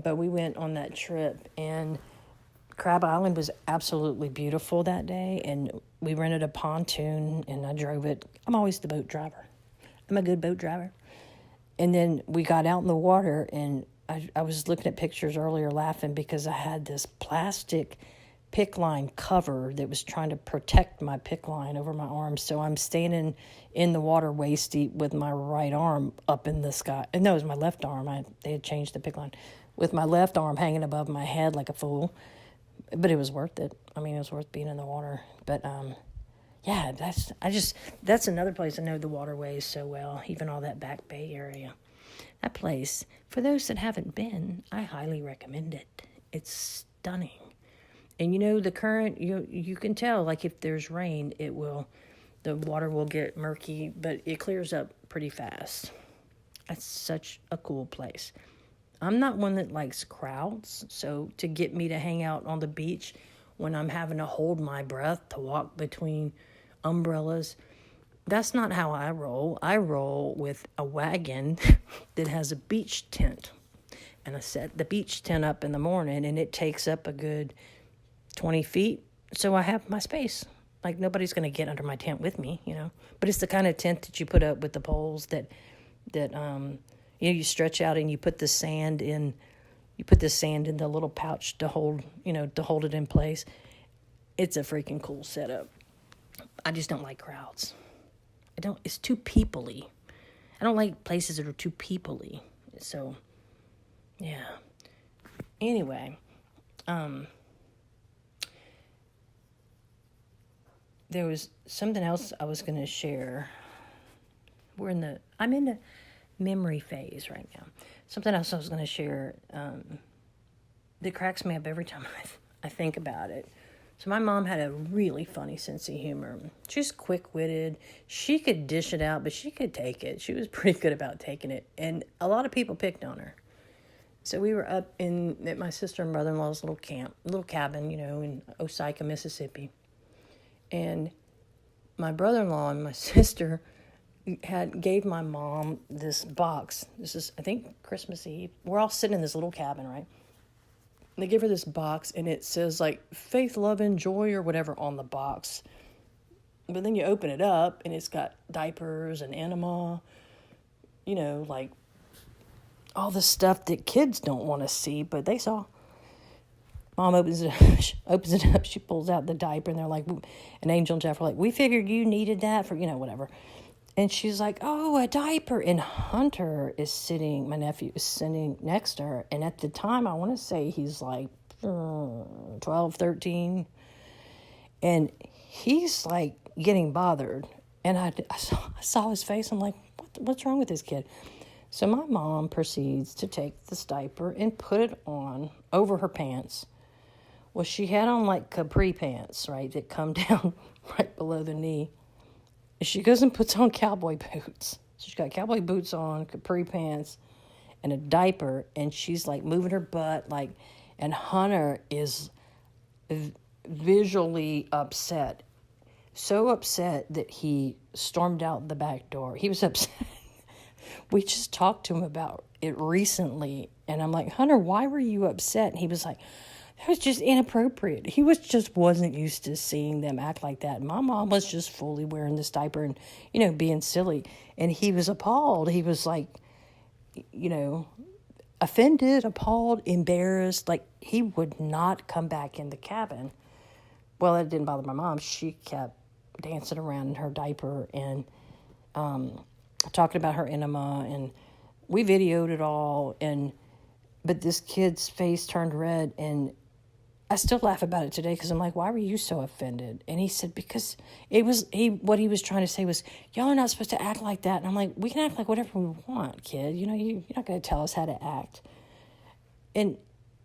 but we went on that trip, and Crab Island was absolutely beautiful that day, and we rented a pontoon, and I drove it. I'm always the boat driver. I'm a good boat driver. And then we got out in the water, and I was looking at pictures earlier laughing because I had this plastic pick line cover that was trying to protect my pick line over my arm. So I'm standing in the water waist deep with my right arm up in the sky. No, it was my left arm. They had changed the pick line. With my left arm hanging above my head like a fool. But it was worth it. I mean, it was worth being in the water. But yeah, that's another place I know the waterways so well, even all that Back Bay area. That place, for those that haven't been, I highly recommend it. It's stunning. And the current, you can tell, like if there's rain, the water will get murky, but it clears up pretty fast. That's such a cool place. I'm not one that likes crowds, so to get me to hang out on the beach when I'm having to hold my breath to walk between umbrellas, that's not how I roll. I roll with a wagon that has a beach tent. And I set the beach tent up in the morning, and it takes up a good 20 feet, so I have my space. Like, nobody's going to get under my tent with me, But it's the kind of tent that you put up with the poles that you stretch out and you put the sand in. You put the sand in the little pouch to hold it in place. It's a freaking cool setup. I just don't like crowds. It's too people-y. I don't like places that are too people-y. So, yeah. Anyway, there was something else I was going to share. I'm in the memory phase right now. Something else I was going to share that cracks me up every time I think about it. So my mom had a really funny sense of humor. She's quick-witted. She could dish it out, but she could take it. She was pretty good about taking it. And a lot of people picked on her. So we were up at my sister and brother-in-law's little cabin, in Osaka, Mississippi. And my brother-in-law and my sister gave my mom this box. This is, I think, Christmas Eve. We're all sitting in this little cabin, right? And they give her this box, and it says, like, faith, love, and joy or whatever on the box. But then you open it up, and it's got diapers and enema, like all the stuff that kids don't want to see, but they saw. Mom opens it up, she pulls out the diaper, and they're like, and Angel and Jeff are like, we figured you needed that for, whatever. And she's like, oh, a diaper. And Hunter my nephew is sitting next to her. And at the time, I want to say he's like 12, 13. And he's like getting bothered. And I saw his face. I'm like, what's wrong with this kid? So my mom proceeds to take this diaper and put it on over her pants. Well, she had on like capri pants, right, that come down right below the knee. She goes and puts on cowboy boots. She's got cowboy boots on, capri pants, and a diaper, and she's like moving her butt, and Hunter is visually upset. So upset that he stormed out the back door. He was upset. We just talked to him about it recently, and I'm like, Hunter, why were you upset? And he was like, that was just inappropriate. He wasn't used to seeing them act like that. My mom was just fully wearing this diaper and, being silly. And he was appalled. He was like, offended, appalled, embarrassed. Like, he would not come back in the cabin. Well, that didn't bother my mom. She kept dancing around in her diaper and talking about her enema. And we videoed it all. But this kid's face turned red, and I still laugh about it today because I'm like, why were you so offended? And he said, because what he was trying to say was, y'all are not supposed to act like that. And I'm like, we can act like whatever we want, kid. You're not going to tell us how to act. And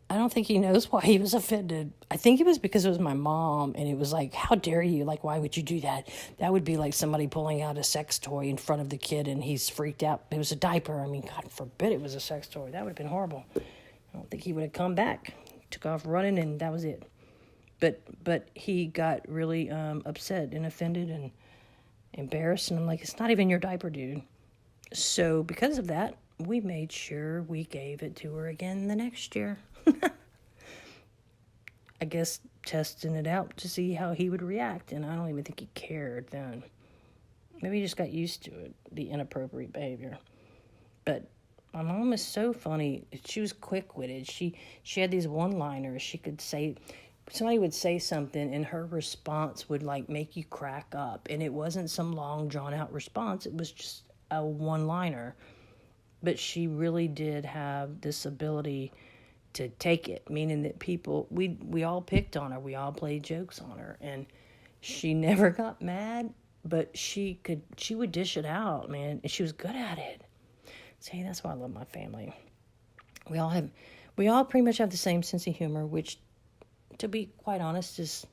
I don't think he knows why he was offended. I think it was because it was my mom, and it was like, how dare you? Like, why would you do that? That would be like somebody pulling out a sex toy in front of the kid, and he's freaked out. It was a diaper. I mean, God forbid it was a sex toy. That would have been horrible. I don't think he would have come back. Took off running, and that was it. But he got really upset and offended and embarrassed, and I'm like, it's not even your diaper, dude. So because of that, we made sure we gave it to her again the next year. I guess testing it out to see how he would react, and I don't even think he cared then. Maybe he just got used to it, the inappropriate behavior. But my mom is so funny. She was quick-witted. She had these one-liners. She could say, somebody would say something, and her response would, like, make you crack up. And it wasn't some long, drawn-out response. It was just a one-liner. But she really did have this ability to take it, meaning that people, we all picked on her. We all played jokes on her. And she never got mad, but she would dish it out, man. And she was good at it. See, that's why I love my family. We all pretty much have the same sense of humor, which, to be quite honest, is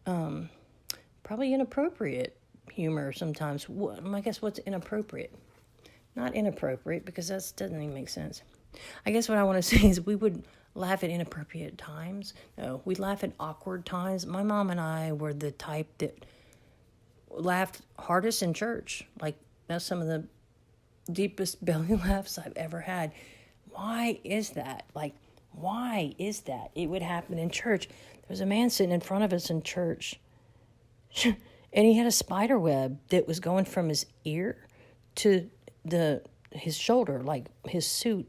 probably inappropriate humor sometimes. I guess what's inappropriate? Not inappropriate, because that doesn't even make sense. I guess what I want to say is we would laugh at inappropriate times. No, we'd laugh at awkward times. My mom and I were the type that laughed hardest in church. Like, that's some of the deepest belly laughs I've ever had. Why is that? Like, why is that? It would happen in church. There was a man sitting in front of us in church, and he had a spider web that was going from his ear to his shoulder, like his suit.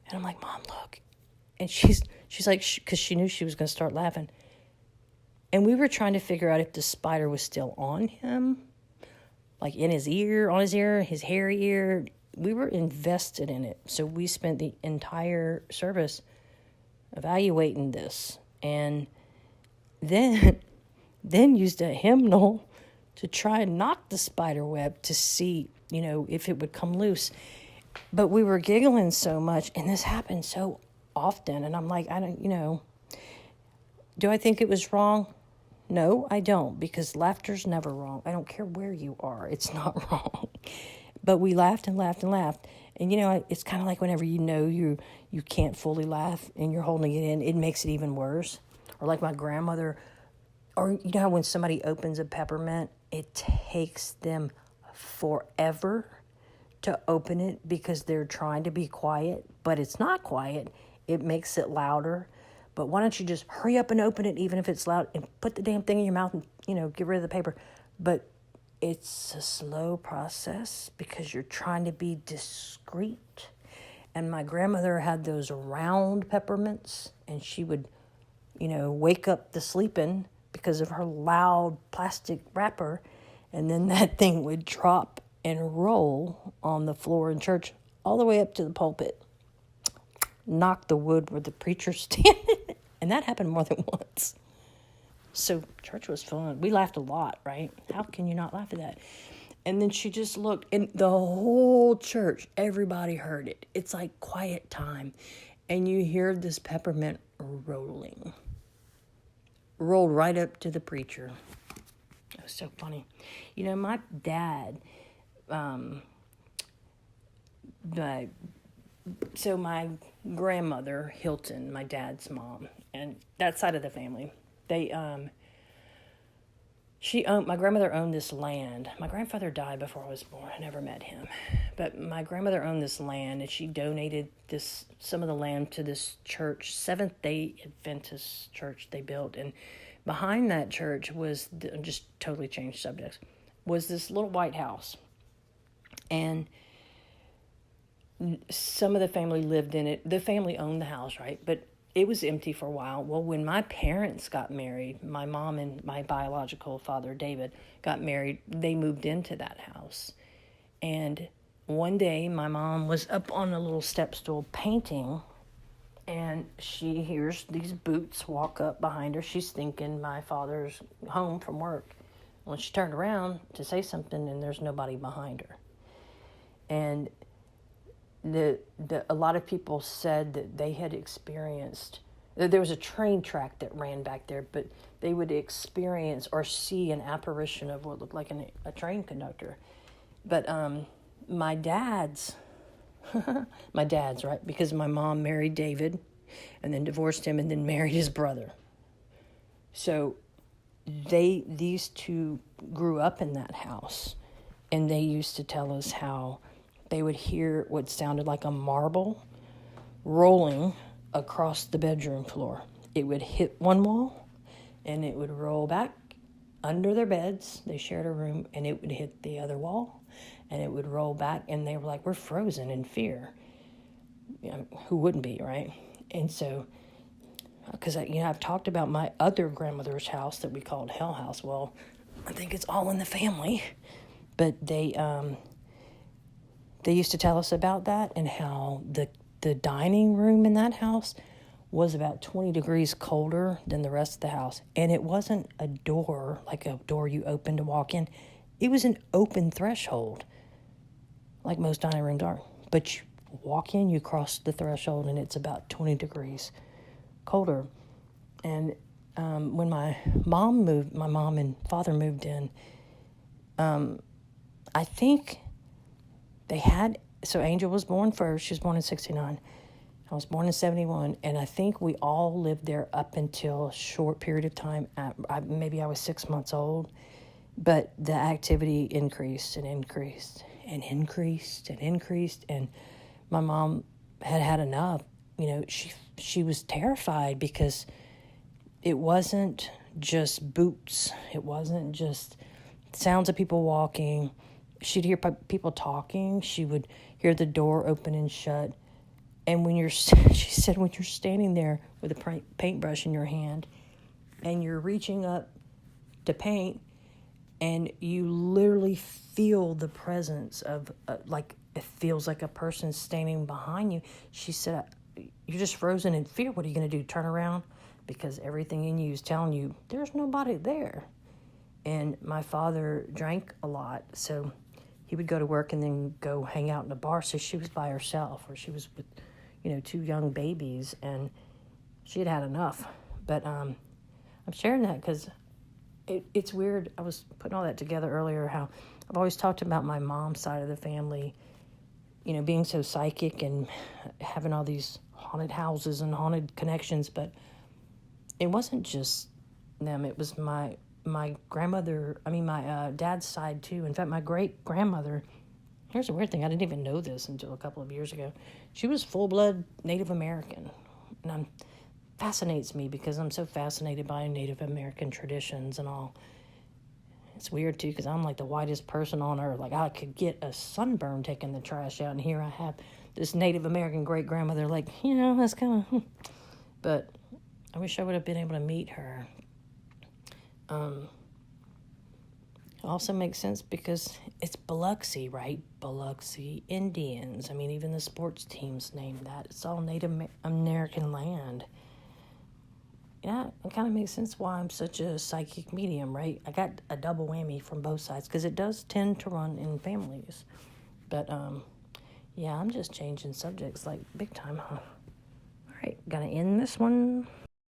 And I'm like, Mom, look. And she's like, because she knew she was going to start laughing. And we were trying to figure out if the spider was still on him, like in his ear, on his ear, his hairy ear. We were invested in it. So we spent the entire service evaluating this. And then used a hymnal to try and knock the spider web to see, if it would come loose. But we were giggling so much, and this happened so often. And I'm like, do I think it was wrong? No, I don't, because laughter's never wrong. I don't care where you are. It's not wrong. But we laughed and laughed and laughed. And, it's kind of like whenever you can't fully laugh and you're holding it in, it makes it even worse. Or like my grandmother, or how when somebody opens a peppermint, it takes them forever to open it because they're trying to be quiet, but it's not quiet. It makes it louder. But why don't you just hurry up and open it, even if it's loud, and put the damn thing in your mouth and, get rid of the paper. But it's a slow process because you're trying to be discreet. And my grandmother had those round peppermints, and she would, wake up the sleeping because of her loud plastic wrapper, and then that thing would drop and roll on the floor in church all the way up to the pulpit. Knock the wood where the preacher's standing. And that happened more than once. So church was fun. We laughed a lot, right? How can you not laugh at that? And then she just looked, and the whole church, everybody heard it. It's like quiet time. And you hear this peppermint rolling. Rolled right up to the preacher. It was so funny. My dad, so my grandmother, Hilton, my dad's mom, and that side of the family, my grandmother owned this land. My grandfather died before I was born. I never met him. But my grandmother owned this land, and she donated some of the land to this church, Seventh-day Adventist church they built. And behind that church was, just totally changed subjects, was this little white house. And some of the family lived in it. The family owned the house, right? But it was empty for a while. Well, when my parents got married, my mom and my biological father, David, got married, they moved into that house. And one day, my mom was up on a little step stool painting, and she hears these boots walk up behind her. She's thinking my father's home from work. When she turned around to say something, and there's nobody behind her. And a lot of people said that they had experienced, there was a train track that ran back there, but they would experience or see an apparition of what looked like a train conductor. But my dad's, right, because my mom married David and then divorced him and then married his brother. So these two grew up in that house, and they used to tell us how they would hear what sounded like a marble rolling across the bedroom floor. It would hit one wall, and it would roll back under their beds. They shared a room, and it would hit the other wall, and it would roll back, and they were like, we're frozen in fear. Who wouldn't be, right? And so, because I've talked about my other grandmother's house that we called Hell House. Well, I think it's all in the family, but they used to tell us about that, and how the dining room in that house was about 20 degrees colder than the rest of the house. And it wasn't a door, like a door you open to walk in. It was an open threshold, like most dining rooms are. But you walk in, you cross the threshold, and it's about 20 degrees colder. And when my mom and father moved in, I think they had, so Angel was born first. She was born in 1969. I was born in 1971, and I think we all lived there up until a short period of time. Maybe I was 6 months old, but the activity increased and increased and increased and increased, and my mom had enough. She was terrified because it wasn't just boots. It wasn't just sounds of people walking. She'd hear people talking. She would hear the door open and shut. And she said, when you're standing there with a paintbrush in your hand and you're reaching up to paint, and you literally feel the presence of, like, it feels like a person standing behind you. She said, you're just frozen in fear. What are you going to do? Turn around? Because everything in you is telling you there's nobody there. And my father drank a lot, so he would go to work and then go hang out in a bar. So she was by herself, or she was with, 2 young babies, and she had enough. But I'm sharing that because it's weird. I was putting all that together earlier, how I've always talked about my mom's side of the family, being so psychic and having all these haunted houses and haunted connections. But it wasn't just them. It was my grandmother, my dad's side too. In fact, my great-grandmother, here's a weird thing. I didn't even know this until a couple of years ago. She was full-blood Native American. And fascinates me because I'm so fascinated by Native American traditions and all. It's weird too because I'm like the whitest person on earth. Like, I could get a sunburn taking the trash out, and here I have this Native American great-grandmother. Like, that's kind of... But I wish I would have been able to meet her. It also makes sense because it's Biloxi, right? Biloxi Indians. Even the sports team's named that. It's all Native American land. Yeah, it kind of makes sense why I'm such a psychic medium, right? I got a double whammy from both sides because it does tend to run in families. But, yeah, I'm just changing subjects like big time, huh? All right, gonna end this one.